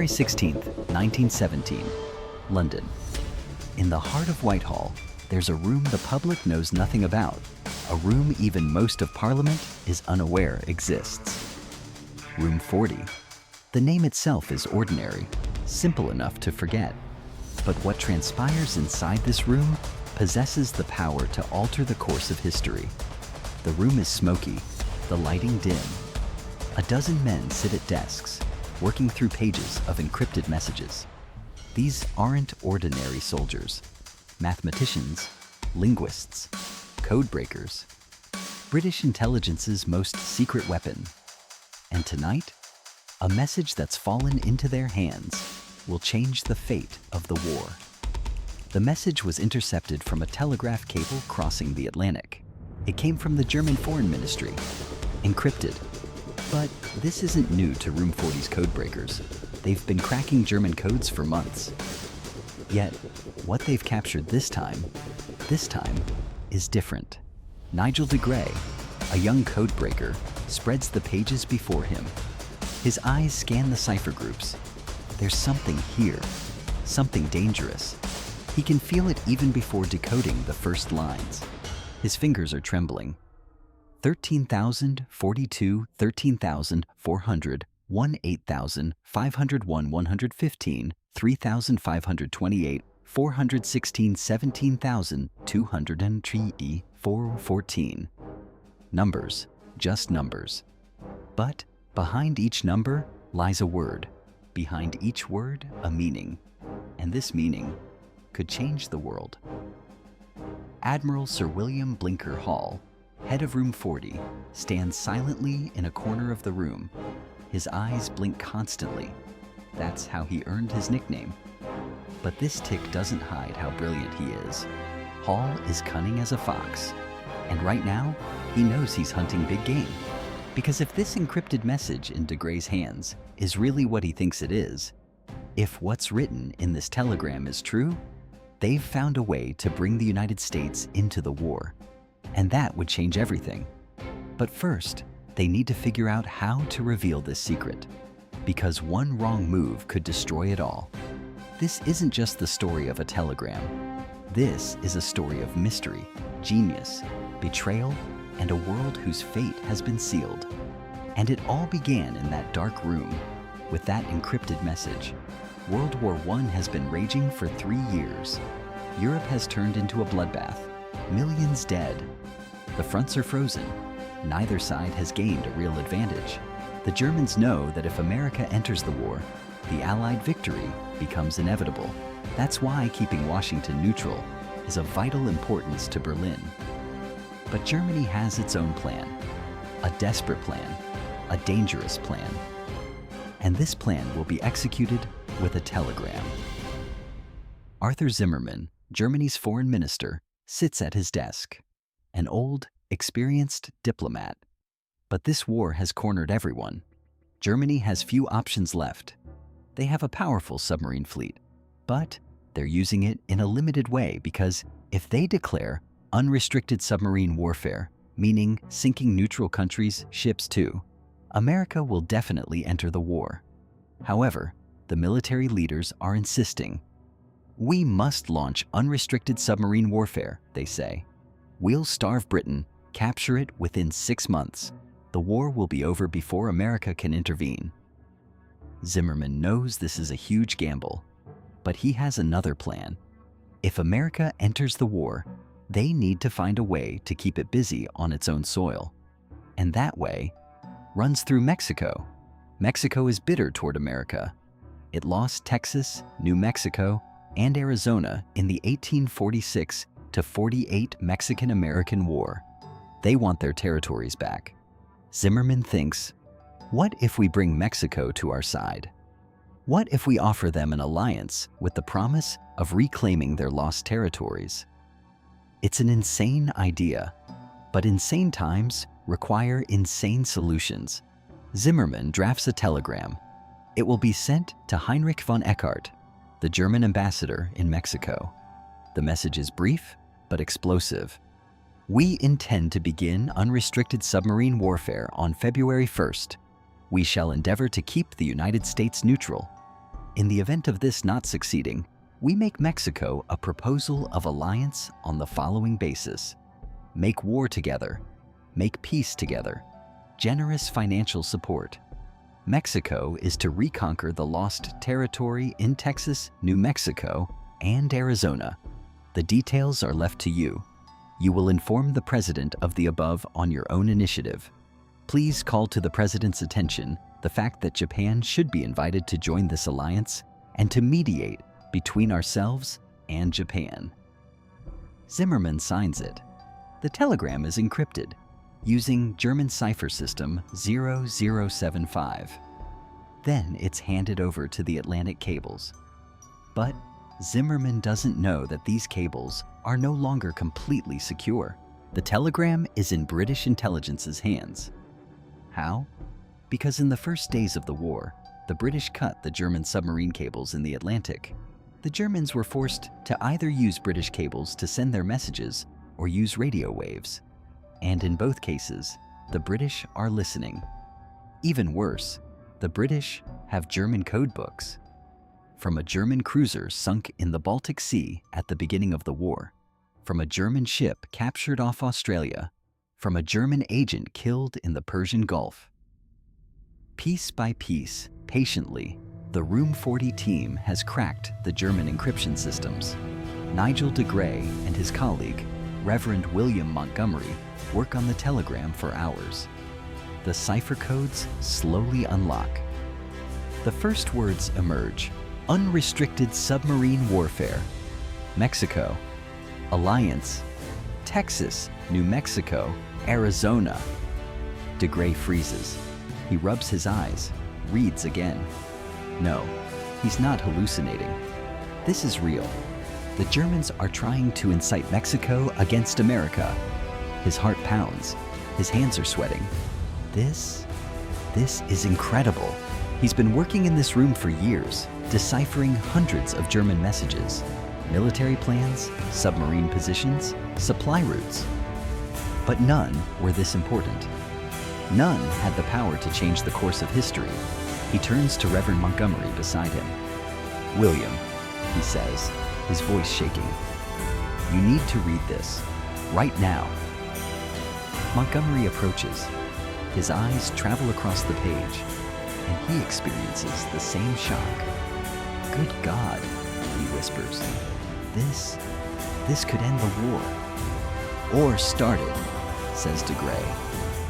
February 16th, 1917, London. In the heart of Whitehall, there's a room the public knows nothing about, a room even most of Parliament is unaware exists. Room 40. The name itself is ordinary, simple enough to forget. But what transpires inside this room possesses the power to alter the course of history. The room is smoky, the lighting dim. A dozen men sit at desks, working through pages of encrypted messages. These aren't ordinary soldiers. Mathematicians, linguists, codebreakers, British intelligence's most secret weapon. And tonight, a message that's fallen into their hands will change the fate of the war. The message was intercepted from a telegraph cable crossing the Atlantic. It came from the German Foreign Ministry, encrypted. But this isn't new to Room 40's codebreakers. They've been cracking German codes for months. Yet, what they've captured this time is different. Nigel de Grey, a young codebreaker, spreads the pages before him. His eyes scan the cipher groups. There's something here, something dangerous. He can feel it even before decoding the first lines. His fingers are trembling. 13,042, 13,400, 18,501, 115, 3,528, 416, 17,203, 414. Numbers, just numbers. But behind each number lies a word. Behind each word, a meaning. And this meaning could change the world. Admiral Sir William Blinker Hall, head of Room 40, stands silently in a corner of the room. His eyes blink constantly. That's how he earned his nickname. But this tick doesn't hide how brilliant he is. Hall is cunning as a fox. And right now, he knows he's hunting big game. Because if this encrypted message in de Grey's hands is really what he thinks it is, if what's written in this telegram is true, they've found a way to bring the United States into the war. And that would change everything. But first, they need to figure out how to reveal this secret. Because one wrong move could destroy it all. This isn't just the story of a telegram. This is a story of mystery, genius, betrayal, and a world whose fate has been sealed. And it all began in that dark room, with that encrypted message. World War I has been raging for 3 years. Europe has turned into a bloodbath, millions dead. The fronts are frozen. Neither side has gained a real advantage. The Germans know that if America enters the war, the Allied victory becomes inevitable. That's why keeping Washington neutral is of vital importance to Berlin. But Germany has its own plan, a desperate plan, a dangerous plan. And this plan will be executed with a telegram. Arthur Zimmermann, Germany's foreign minister, sits at his desk, an old, experienced diplomat. But this war has cornered everyone. Germany has few options left. They have a powerful submarine fleet, but they're using it in a limited way because if they declare unrestricted submarine warfare, meaning sinking neutral countries' ships too, America will definitely enter the war. However, the military leaders are insisting. We must launch unrestricted submarine warfare, they say. We'll starve Britain, capture it within 6 months. The war will be over before America can intervene. Zimmermann knows this is a huge gamble, but he has another plan. If America enters the war, they need to find a way to keep it busy on its own soil. And that way runs through Mexico. Mexico is bitter toward America. It lost Texas, New Mexico, and Arizona in the 1846 to 48 Mexican-American War. They want their territories back. Zimmermann thinks, what if we bring Mexico to our side? What if we offer them an alliance with the promise of reclaiming their lost territories? It's an insane idea, but insane times require insane solutions. Zimmermann drafts a telegram. It will be sent to Heinrich von Eckart, the German ambassador in Mexico. The message is brief but explosive. We intend to begin unrestricted submarine warfare on February 1st. We shall endeavor to keep the United States neutral. In the event of this not succeeding, we make Mexico a proposal of alliance on the following basis: make war together, make peace together, generous financial support. Mexico is to reconquer the lost territory in Texas, New Mexico, and Arizona. The details are left to you. You will inform the President of the above on your own initiative. Please call to the President's attention the fact that Japan should be invited to join this alliance and to mediate between ourselves and Japan. Zimmermann signs it. The telegram is encrypted using German Cipher system 0075. Then it's handed over to the Atlantic cables. But Zimmermann doesn't know that these cables are no longer completely secure. The telegram is in British intelligence's hands. How? Because in the first days of the war, the British cut the German submarine cables in the Atlantic. The Germans were forced to either use British cables to send their messages or use radio waves. And in both cases, the British are listening. Even worse, the British have German code books. From a German cruiser sunk in the Baltic Sea at the beginning of the war, from a German ship captured off Australia, from a German agent killed in the Persian Gulf. Piece by piece, patiently, the Room 40 team has cracked the German encryption systems. Nigel de Grey and his colleague, Reverend William Montgomery, work on the telegram for hours. The cipher codes slowly unlock. The first words emerge: unrestricted submarine warfare, Mexico, alliance, Texas, New Mexico, Arizona. De Grey freezes. He rubs his eyes, reads again. No, he's not hallucinating. This is real. The Germans are trying to incite Mexico against America. His heart pounds. His hands are sweating. This is incredible. He's been working in this room for years, deciphering hundreds of German messages, military plans, submarine positions, supply routes. But none were this important. None had the power to change the course of history. He turns to Reverend Montgomery beside him. "William," he says, his voice shaking, "you need to read this, right now." Montgomery approaches. His eyes travel across the page, and he experiences the same shock. "Good God," he whispers, this could end the war. "Or start it," says de Grey.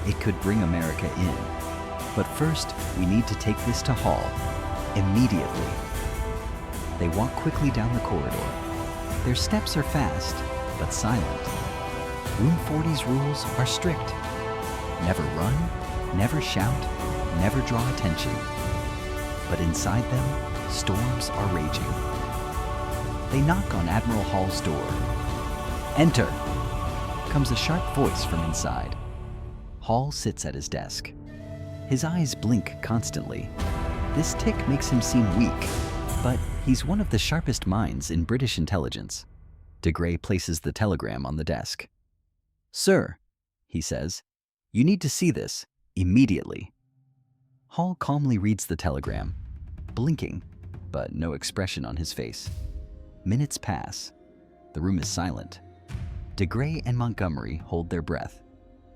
"It could bring America in. But first, we need to take this to Hall, immediately." They walk quickly down the corridor. Their steps are fast, but silent. Room 40's rules are strict. Never run, never shout, never draw attention. But inside them, storms are raging. They knock on Admiral Hall's door. "Enter," comes a sharp voice from inside. Hall sits at his desk. His eyes blink constantly. This tic makes him seem weak, but he's one of the sharpest minds in British intelligence. De Grey places the telegram on the desk. "Sir," he says, "you need to see this, immediately." Hall calmly reads the telegram, blinking, but no expression on his face. Minutes pass. The room is silent. De Grey and Montgomery hold their breath.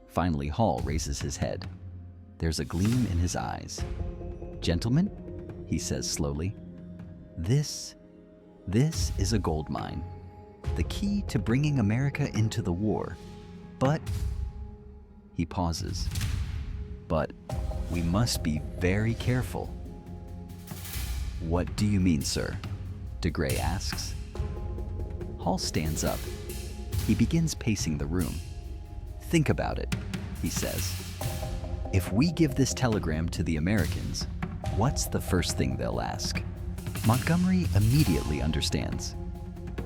Finally, Hall raises his head. There's a gleam in his eyes. "Gentlemen," he says slowly, this is a gold mine. The key to bringing America into the war. But," he pauses, "but we must be very careful." "What do you mean, sir?" de Grey asks. Hall stands up. He begins pacing the room. "Think about it," he says. "If we give this telegram to the Americans, what's the first thing they'll ask?" Montgomery immediately understands.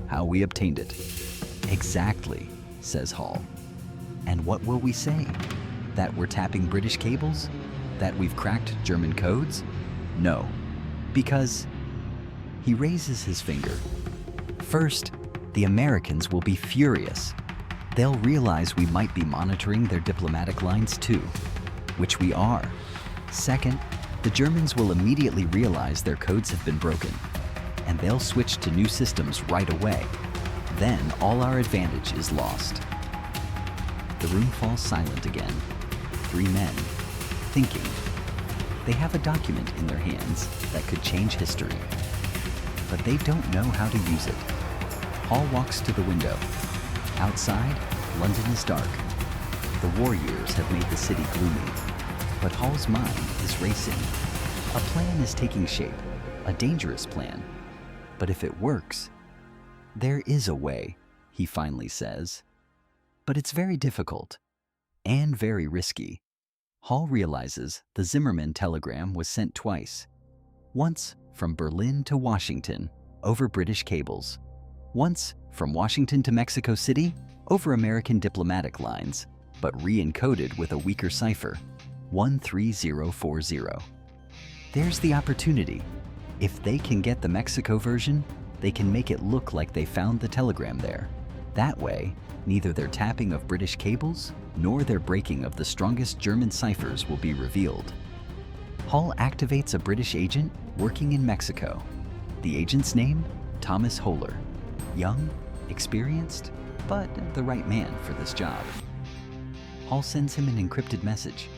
"How we obtained it." "Exactly," says Hall. "And what will we say? That we're tapping British cables? That we've cracked German codes? No, because..." He raises his finger. "First, the Americans will be furious. They'll realize we might be monitoring their diplomatic lines too, which we are. Second, The Germans will immediately realize their codes have been broken, and they'll switch to new systems right away. Then all our advantage is lost. The room falls silent again. 3 men, thinking. They have a document in their hands that could change history, but they don't know how to use it. Hall walks to the window. Outside, London is dark. The war years have made the city gloomy, but Hall's mind is racing. A plan is taking shape, a dangerous plan. But if it works, there is a way, he finally says. But it's very difficult and very risky. Hall realizes the Zimmermann telegram was sent twice. Once from Berlin to Washington over British cables. Once from Washington to Mexico City over American diplomatic lines, but re-encoded with a weaker cipher, 13040. There's the opportunity. If they can get the Mexico version, they can make it look like they found the telegram there. That way, neither their tapping of British cables nor their breaking of the strongest German ciphers will be revealed. Hall activates a British agent working in Mexico. The agent's name? Thomas Holler. Young, experienced, but the right man for this job. Hall sends him an encrypted message.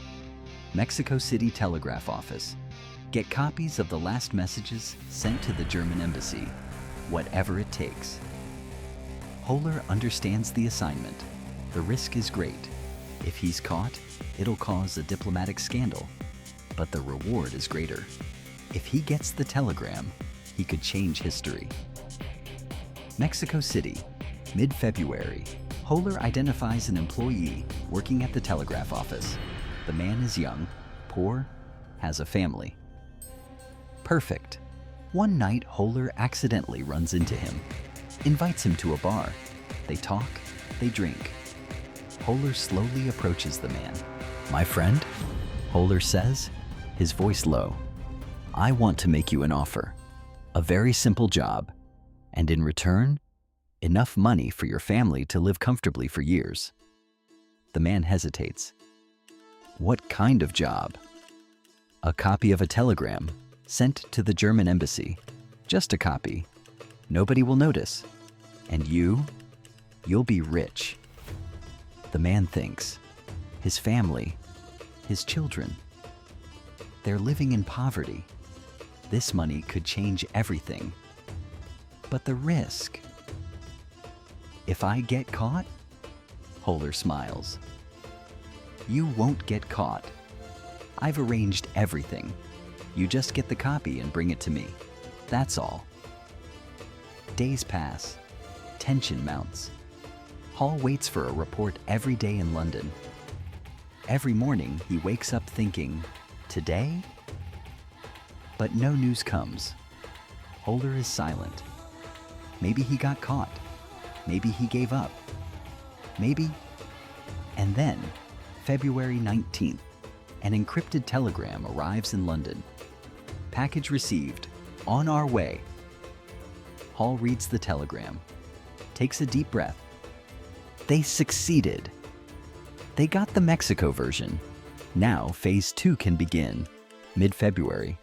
Mexico City Telegraph Office. Get copies of the last messages sent to the German embassy, whatever it takes. Holler understands the assignment. The risk is great. If he's caught, it'll cause a diplomatic scandal, but the reward is greater. If he gets the telegram, he could change history. Mexico City, mid-February. Holler identifies an employee working at the telegraph office. The man is young, poor, has a family. Perfect. One night, Holler accidentally runs into him, invites him to a bar. They talk, they drink. Holler slowly approaches the man. "My friend," Holler says, his voice low, "I want to make you an offer. A very simple job, and in return, enough money for your family to live comfortably for years." The man hesitates. "What kind of job?" "A copy of a telegram sent to the German embassy. Just a copy. Nobody will notice. And you'll be rich." The man thinks. His family, his children. They're living in poverty. This money could change everything. But the risk. "If I get caught?" Holler smiles. "You won't get caught. I've arranged everything. You just get the copy and bring it to me. That's all." Days pass. Tension mounts. Hall waits for a report every day in London. Every morning, he wakes up thinking, "Today?" But no news comes. Holler is silent. Maybe he got caught. Maybe he gave up. Maybe. And then, February 19th, an encrypted telegram arrives in London. "Package received. On our way." Hall reads the telegram, takes a deep breath. They succeeded. They got the Mexico version. Now phase 2 can begin, mid-February.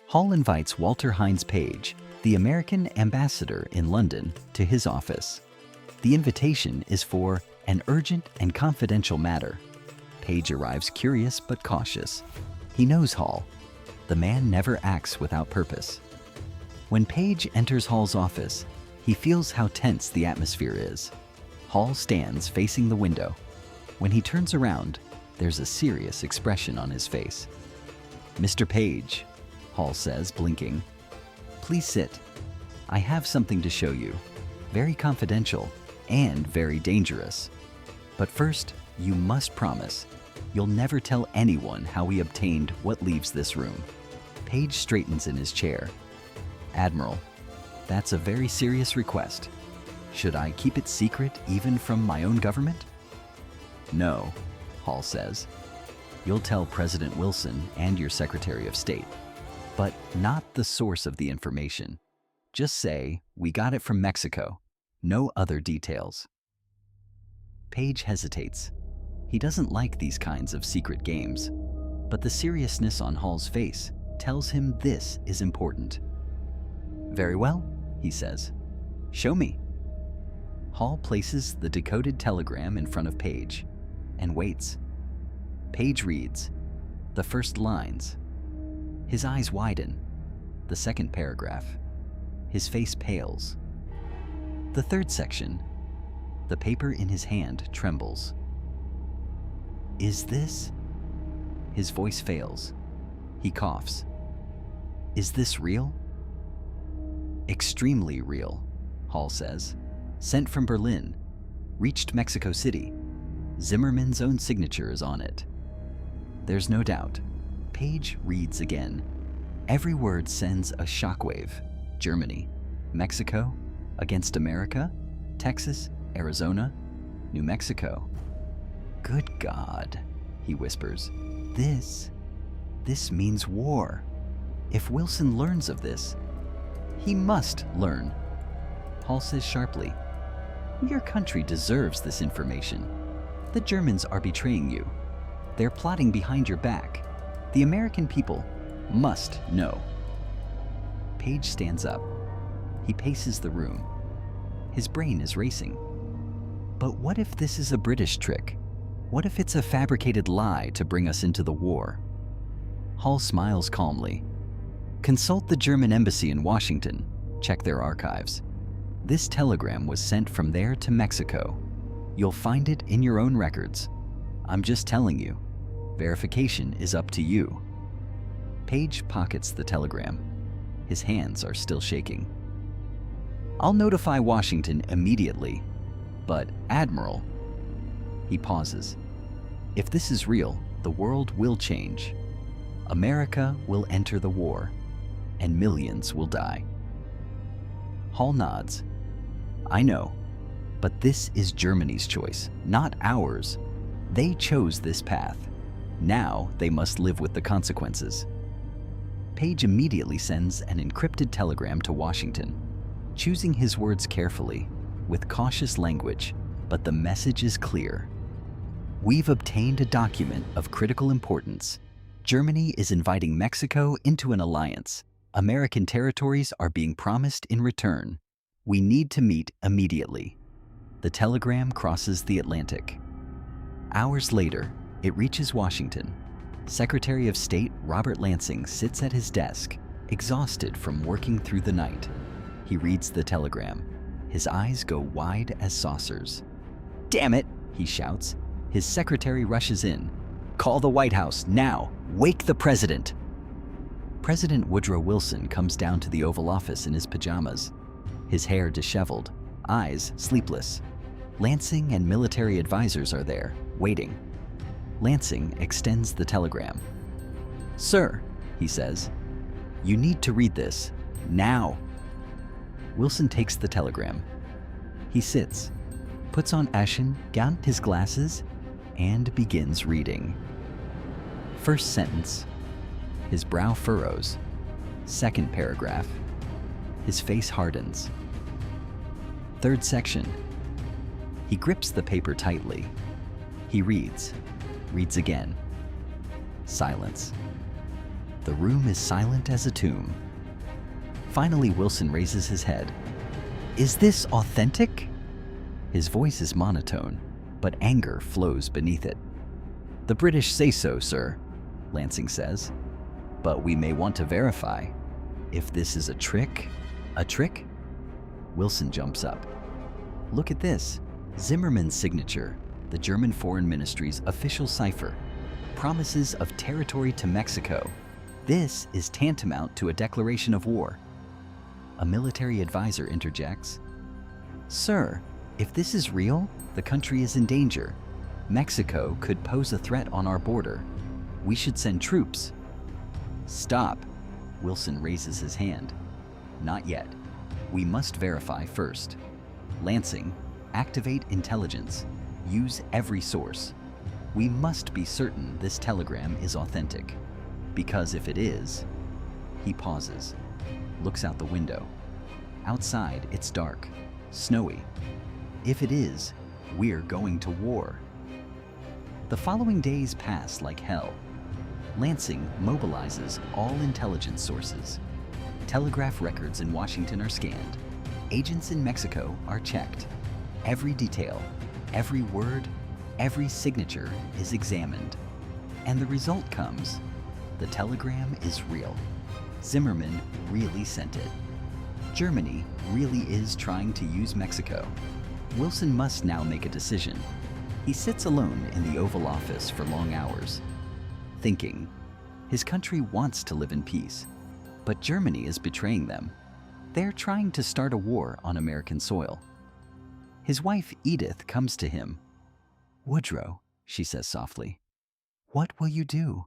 Hall invites Walter Hines Page, the American ambassador in London, to his office. The invitation is for an urgent and confidential matter. Page arrives curious but cautious. He knows Hall. The man never acts without purpose. When Page enters Hall's office, he feels how tense the atmosphere is. Hall stands facing the window. When he turns around, there's a serious expression on his face. "Mr. Page," Hall says, blinking, "please sit. I have something to show you. Very confidential and very dangerous. But first, you must promise you'll never tell anyone how we obtained what leaves this room." Page straightens in his chair. "Admiral, that's a very serious request. Should I keep it secret even from my own government?" "No," Hall says. "You'll tell President Wilson and your Secretary of State, but not the source of the information. Just say, we got it from Mexico. No other details." Page hesitates. He doesn't like these kinds of secret games. But the seriousness on Hall's face tells him this is important. "Very well," he says. "Show me." Hall places the decoded telegram in front of Page and waits. Page reads the first lines. His eyes widen. The second paragraph. His face pales. The third section. The paper in his hand trembles. "Is this?" His voice fails. He coughs. "Is this real?" "Extremely real," Hall says. "Sent from Berlin. Reached Mexico City. Zimmermann's own signature is on it." There's no doubt. Page reads again. Every word sends a shockwave. Germany, Mexico, against America, Texas, Arizona, New Mexico. "Good God," he whispers. This means war. If Wilson learns of this, he must learn." Hall says sharply, "Your country deserves this information. The Germans are betraying you. They're plotting behind your back. The American people must know." Page stands up. He paces the room. His brain is racing. But what if this is a British trick? What if it's a fabricated lie to bring us into the war? Hall smiles calmly. "Consult the German embassy in Washington. Check their archives. This telegram was sent from there to Mexico. You'll find it in your own records. I'm just telling you. Verification is up to you." Page pockets the telegram. His hands are still shaking. "I'll notify Washington immediately. But, Admiral..." He pauses. "If this is real, the world will change. America will enter the war, and millions will die." Hall nods. "I know, but this is Germany's choice, not ours. They chose this path. Now they must live with the consequences." Page immediately sends an encrypted telegram to Washington, choosing his words carefully, with cautious language, but the message is clear. "We've obtained a document of critical importance. Germany is inviting Mexico into an alliance. American territories are being promised in return. We need to meet immediately." The telegram crosses the Atlantic. Hours later, it reaches Washington. Secretary of State Robert Lansing sits at his desk, exhausted from working through the night. He reads the telegram. His eyes go wide as saucers. "Damn it!" he shouts. His secretary rushes in. "Call the White House, now! Wake the president!" President Woodrow Wilson comes down to the Oval Office in his pajamas, his hair disheveled, eyes sleepless. Lansing and military advisors are there, waiting. Lansing extends the telegram. "Sir," he says, "you need to read this, now." Wilson takes the telegram. He sits, puts on ashen, gant his glasses, and begins reading. First sentence. His brow furrows. Second paragraph. His face hardens. Third section. He grips the paper tightly. He reads again. Silence. The room is silent as a tomb. Finally, Wilson raises his head. "Is this authentic?" His voice is monotone, but anger flows beneath it. "The British say so, sir," Lansing says. "But we may want to verify. If this is a trick..." "A trick?" Wilson jumps up. "Look at this. Zimmermann's signature, the German Foreign Ministry's official cipher. Promises of territory to Mexico. This is tantamount to a declaration of war." A military advisor interjects. "Sir, if this is real, the country is in danger. Mexico could pose a threat on our border. We should send troops." "Stop." Wilson raises his hand. "Not yet. We must verify first. Lansing, activate intelligence. Use every source. We must be certain this telegram is authentic. Because if it is..." He pauses, looks out the window. Outside, it's dark, snowy. If it is, we're going to war. The following days pass like hell. Lansing mobilizes all intelligence sources. Telegraph records in Washington are scanned. Agents in Mexico are checked. Every detail, every word, every signature is examined. And the result comes. The telegram is real. Zimmermann really sent it. Germany really is trying to use Mexico. Wilson must now make a decision. He sits alone in the Oval Office for long hours, thinking. His country wants to live in peace, but Germany is betraying them. They're trying to start a war on American soil. His wife, Edith, comes to him. "Woodrow," she says softly, "what will you do?"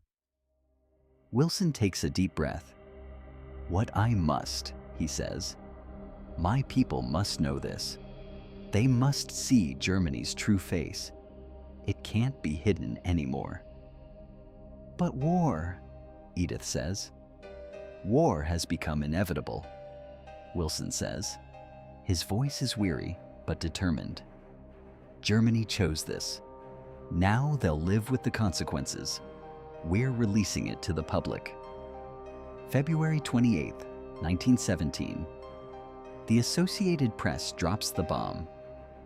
Wilson takes a deep breath. "What I must," he says. "My people must know this. They must see Germany's true face. It can't be hidden anymore." "But war," Edith says. "War has become inevitable," Wilson says. His voice is weary, but determined. Germany chose this. Now they'll live with the consequences. We're releasing it to the public. February 28, 1917. The Associated Press drops the bomb.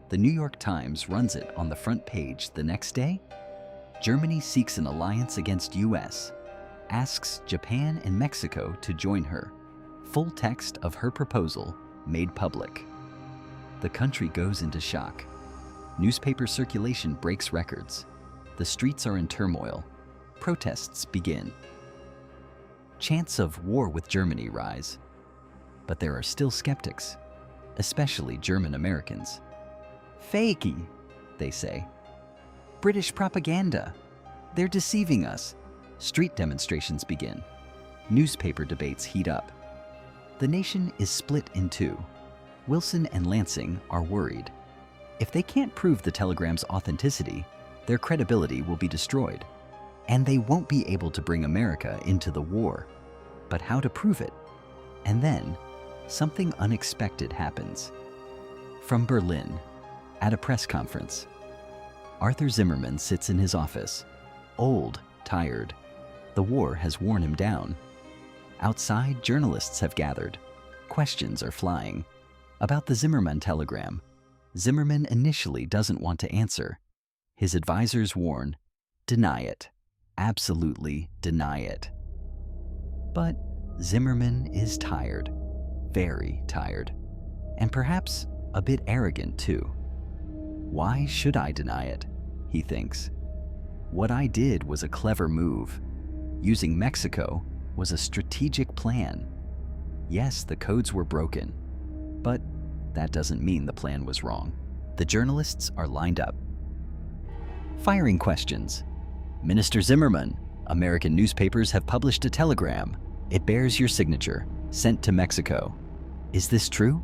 The New York Times runs it on the front page the next day. Germany seeks an alliance against US, asks Japan and Mexico to join her. Full text of her proposal made public. The country goes into shock. Newspaper circulation breaks records. The streets are in turmoil. Protests begin. Chants of war with Germany rise. But there are still skeptics, especially German Americans. "Fakey," they say. "British propaganda. They're deceiving us." Street demonstrations begin. Newspaper debates heat up. The nation is split in two. Wilson and Lansing are worried. If they can't prove the telegram's authenticity, their credibility will be destroyed, and they won't be able to bring America into the war. But how to prove it? And then, something unexpected happens. From Berlin, at a press conference, Arthur Zimmermann sits in his office, old, tired. The war has worn him down. Outside, journalists have gathered. Questions are flying. About the Zimmermann telegram, Zimmermann initially doesn't want to answer. His advisors warn, deny it. Absolutely deny it. But Zimmermann is tired, very tired, and perhaps a bit arrogant too. Why should I deny it? He thinks. What I did was a clever move. Using Mexico was a strategic plan. Yes, the codes were broken, but that doesn't mean the plan was wrong. The journalists are lined up. Firing questions. Minister Zimmermann, American newspapers have published a telegram. It bears your signature, sent to Mexico. Is this true?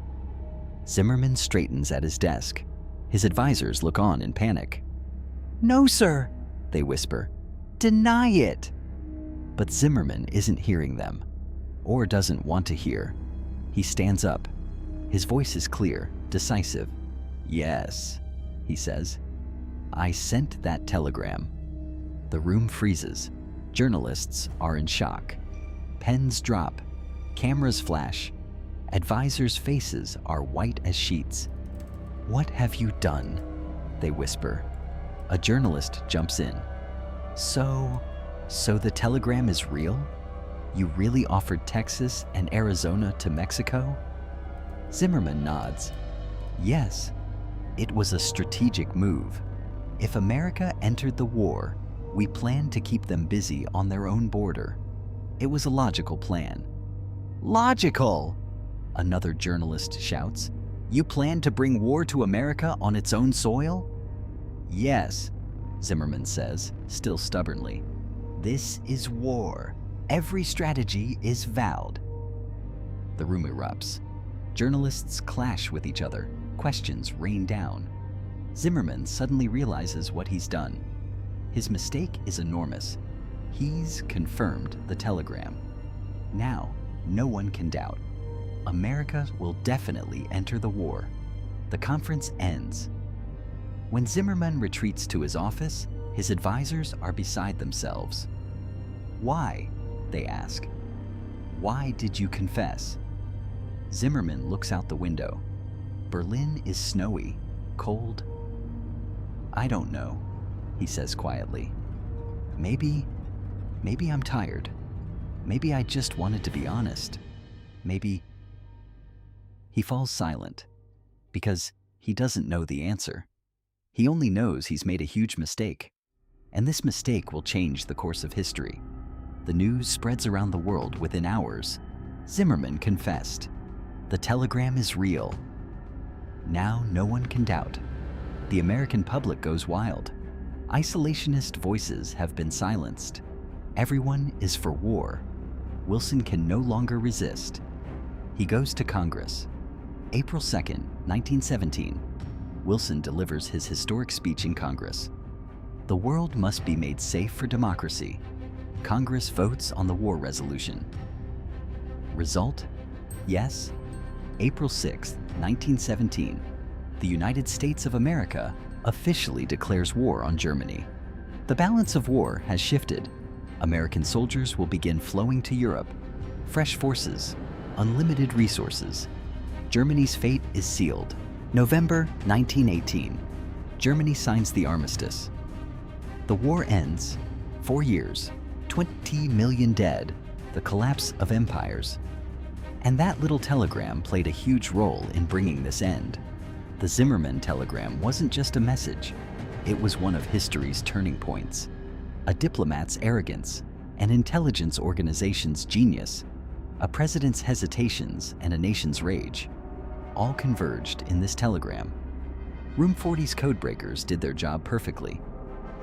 Zimmermann straightens at his desk. His advisors look on in panic. No, sir, they whisper. Deny it. But Zimmermann isn't hearing them, or doesn't want to hear. He stands up. His voice is clear, decisive. Yes, he says. I sent that telegram. The room freezes. Journalists are in shock. Pens drop. Cameras flash. Advisors' faces are white as sheets. What have you done? They whisper. A journalist jumps in. So the telegram is real? You really offered Texas and Arizona to Mexico? Zimmermann nods. Yes, it was a strategic move. If America entered the war, we planned to keep them busy on their own border. It was a logical plan. Logical! Another journalist shouts. You planned to bring war to America on its own soil? Yes, Zimmermann says, still stubbornly. This is war. Every strategy is vowed. The room erupts. Journalists clash with each other. Questions rain down. Zimmermann suddenly realizes what he's done. His mistake is enormous. He's confirmed the telegram. Now, no one can doubt. America will definitely enter the war. The conference ends. When Zimmermann retreats to his office, his advisors are beside themselves. Why? They ask. Why did you confess? Zimmermann looks out the window. Berlin is snowy, cold. I don't know, he says quietly. Maybe I'm tired. Maybe I just wanted to be honest. Maybe... He falls silent because he doesn't know the answer. He only knows he's made a huge mistake, and this mistake will change the course of history. The news spreads around the world within hours. Zimmermann confessed. The telegram is real. Now no one can doubt. The American public goes wild. Isolationist voices have been silenced. Everyone is for war. Wilson can no longer resist. He goes to Congress. April 2nd, 1917, Wilson delivers his historic speech in Congress. The world must be made safe for democracy. Congress votes on the war resolution. Result? Yes. April 6, 1917, the United States of America officially declares war on Germany. The balance of war has shifted. American soldiers will begin flowing to Europe. Fresh forces, unlimited resources. Germany's fate is sealed. November 1918, Germany signs the armistice. The war ends. 4 years, 20 million dead, the collapse of empires. And that little telegram played a huge role in bringing this end. The Zimmermann telegram wasn't just a message. It was one of history's turning points. A diplomat's arrogance, an intelligence organization's genius, a president's hesitations, and a nation's rage, all converged in this telegram. Room 40's codebreakers did their job perfectly.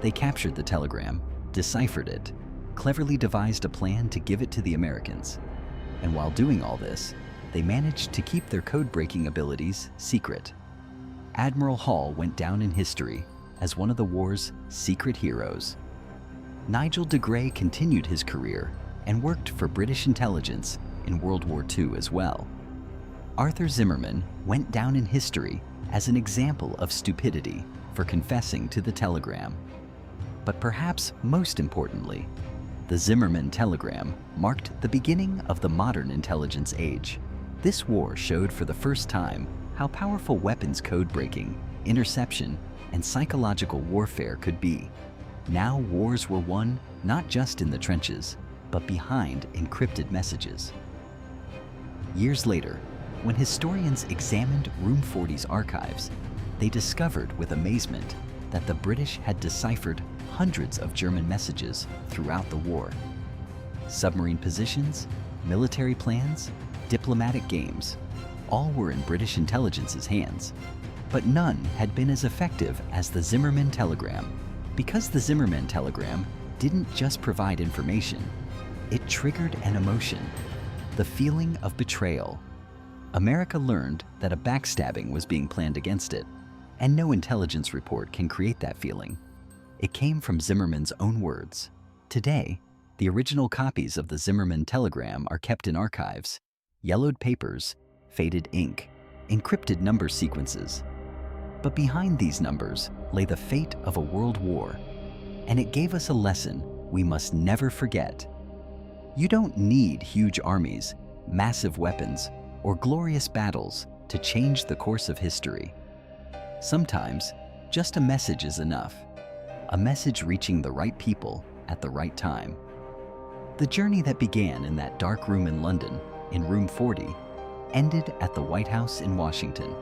They captured the telegram, deciphered it, cleverly devised a plan to give it to the Americans. And while doing all this, they managed to keep their code-breaking abilities secret. Admiral Hall went down in history as one of the war's secret heroes. Nigel de Grey continued his career and worked for British intelligence in World War II as well. Arthur Zimmermann went down in history as an example of stupidity for confessing to the telegram. But perhaps most importantly, the Zimmermann telegram marked the beginning of the modern intelligence age. This war showed for the first time how powerful weapons code-breaking, interception, and psychological warfare could be. Now wars were won not just in the trenches, but behind encrypted messages. Years later, when historians examined Room 40's archives, they discovered with amazement that the British had deciphered hundreds of German messages throughout the war. Submarine positions, military plans, diplomatic games, all were in British intelligence's hands. But none had been as effective as the Zimmermann telegram. Because the Zimmermann telegram didn't just provide information, it triggered an emotion, the feeling of betrayal. America learned that a backstabbing was being planned against it, and no intelligence report can create that feeling. It came from Zimmermann's own words. Today, the original copies of the Zimmermann telegram are kept in archives, yellowed papers, faded ink, encrypted number sequences. But behind these numbers lay the fate of a world war, and it gave us a lesson we must never forget. You don't need huge armies, massive weapons, or glorious battles to change the course of history. Sometimes, just a message is enough. A message reaching the right people at the right time. The journey that began in that dark room in London, in Room 40, ended at the White House in Washington.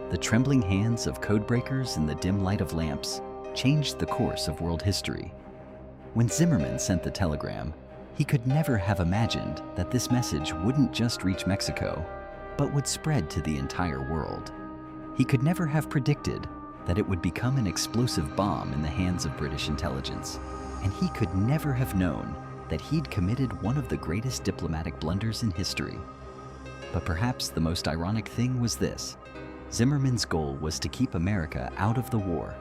The trembling hands of codebreakers in the dim light of lamps changed the course of world history. When Zimmermann sent the telegram, he could never have imagined that this message wouldn't just reach Mexico, but would spread to the entire world. He could never have predicted that it would become an explosive bomb in the hands of British intelligence, and he could never have known that he'd committed one of the greatest diplomatic blunders in history. But perhaps the most ironic thing was this. Zimmermann's goal was to keep America out of the war.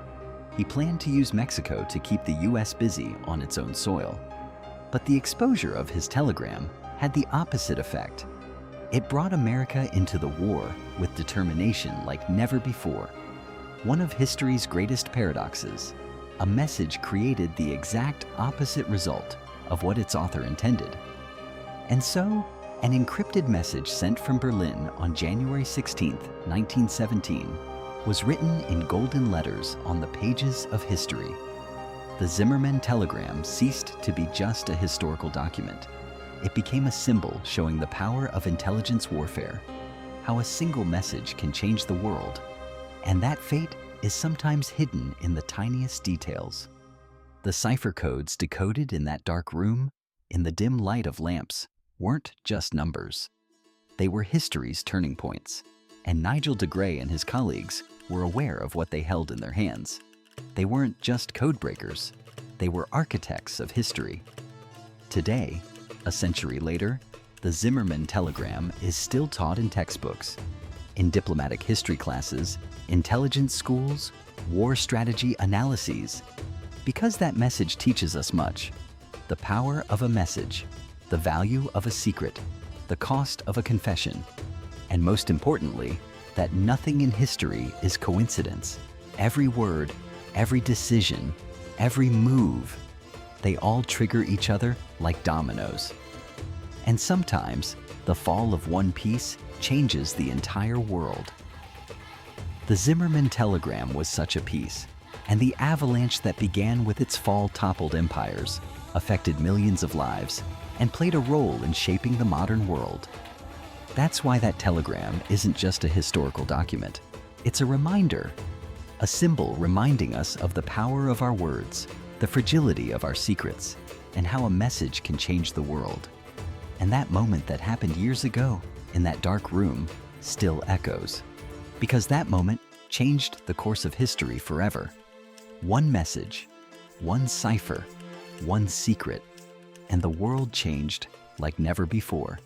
He planned to use Mexico to keep the US busy on its own soil. But the exposure of his telegram had the opposite effect. It brought America into the war with determination like never before. One of history's greatest paradoxes, a message created the exact opposite result of what its author intended. And so, an encrypted message sent from Berlin on January 16, 1917, was written in golden letters on the pages of history. The Zimmermann telegram ceased to be just a historical document. It became a symbol showing the power of intelligence warfare, how a single message can change the world, and that fate is sometimes hidden in the tiniest details. The cipher codes decoded in that dark room, in the dim light of lamps, weren't just numbers. They were history's turning points, and Nigel de Grey and his colleagues were aware of what they held in their hands. They weren't just codebreakers, they were architects of history. Today, a century later, the Zimmermann telegram is still taught in textbooks, in diplomatic history classes, intelligence schools, war strategy analyses, because that message teaches us much. The power of a message, the value of a secret, the cost of a confession, and most importantly, that nothing in history is coincidence. Every word, every decision, every move, they all trigger each other like dominoes. And sometimes, the fall of one piece changes the entire world. The Zimmermann telegram was such a piece, and the avalanche that began with its fall toppled empires, affected millions of lives, and played a role in shaping the modern world. That's why that telegram isn't just a historical document. It's a reminder, a symbol reminding us of the power of our words, the fragility of our secrets, and how a message can change the world. And that moment that happened years ago in that dark room still echoes, because that moment changed the course of history forever. One message, one cipher, one secret, and the world changed like never before.